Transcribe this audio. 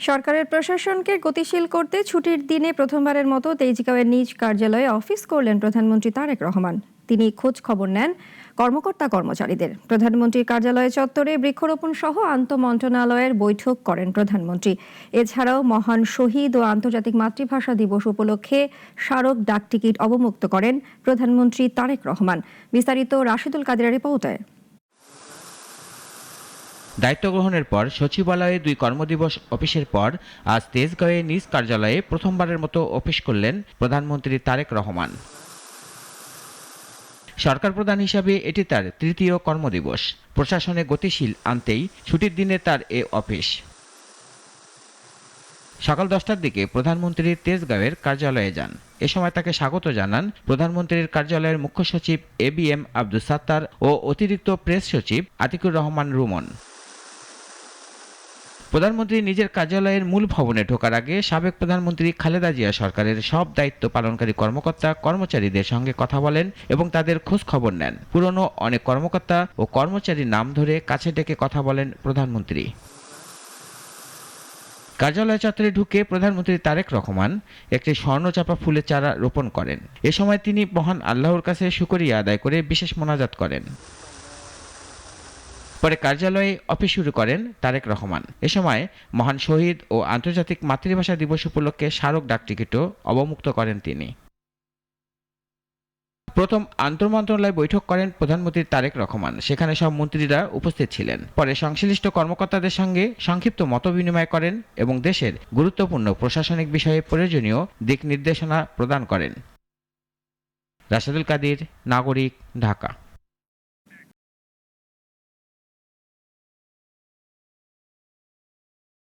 সরকারের প্রশাসনকে গতিশীল করতে ছুটির দিনে প্রথমবারের মতো তেজগাঁওয়ের নিজ কার্যালয়ে অফিস করলেন প্রধানমন্ত্রী তারেক রহমান। তিনি খোঁজ খবর নেন কর্মকর্তা কর্মচারীদের। প্রধানমন্ত্রীর কার্যালয় চত্বরে বৃক্ষরোপণ সহ আন্তঃমন্ত্রণালয়ের বৈঠক করেন প্রধানমন্ত্রী। এছাড়াও মহান শহীদ ও আন্তর্জাতিক মাতৃভাষা দিবস উপলক্ষে স্মারক ডাকটিকিট অবমুক্ত করেন প্রধানমন্ত্রী তারেক রহমান। বিস্তারিত রাশেদুল কাদিরের রিপোর্টে। দায়িত্ব গ্রহণের পর সচিবালয়ে 2 কর্মদিবস অফিসের পর আজ তেজগাঁওয়ে নিজ কার্যালয়ে প্রথমবারের মতো অফিস করলেন প্রধানমন্ত্রী তারেক রহমান। সরকার প্রধান হিসাবে এটি তার তৃতীয় কর্মদিবস। প্রশাসনে গতিশীল আনতেই ছুটির দিনে তার এ অফিস। সকাল 10টার দিকে প্রধানমন্ত্রী তেজগাঁওয়ের কার্যালয়ে যান। এ সময় তাকে স্বাগত জানান প্রধানমন্ত্রীর কার্যালয়ের মুখ্য সচিব ABM আব্দুস সাত্তার ও অতিরিক্ত প্রেস সচিব আতিকুর রহমান রুমন। প্রধানমন্ত্রী নিজের কার্যালয়ের মূল ভবনে ঢোকার আগে সাবেক প্রধানমন্ত্রী খালেদা জিয়া সরকারের সব দায়িত্ব পালনকারী কর্মকর্তা কর্মচারীদের সঙ্গে কথা বলেন এবং তাদের খোঁজ খবর নেন। পুরনো অনেক কর্মকর্তা ও কর্মচারীর নাম ধরে কাছে ডেকে কথা বলেন প্রধানমন্ত্রী। কার্যালয় চত্বরে ঢুকে প্রধানমন্ত্রী তারেক রহমান একটি স্বর্ণচাপা ফুলের চারা রোপণ করেন। এ সময় তিনি মহান আল্লাহর কাছে শুকরিয়া আদায় করে বিশেষ মোনাজাত করেন। পরে কার্যালয়ে অফিস শুরু করেন তারেক রহমান। এ সময় মহান শহীদ ও আন্তর্জাতিক মাতৃভাষা দিবস উপলক্ষে স্মারক ডাকটিকিটও অবমুক্ত করেন তিনি। প্রথম আন্তঃমন্ত্রণালয় বৈঠক করেন প্রধানমন্ত্রী তারেক রহমান। সেখানে সব মন্ত্রীরা উপস্থিত ছিলেন। পরে সংশ্লিষ্ট কর্মকর্তাদের সঙ্গে সংক্ষিপ্ত মতবিনিময় করেন এবং দেশের গুরুত্বপূর্ণ প্রশাসনিক বিষয়ে প্রয়োজনীয় দিক নির্দেশনা প্রদান করেন। রাশেদুল কাদির, নাগরিক, ঢাকা।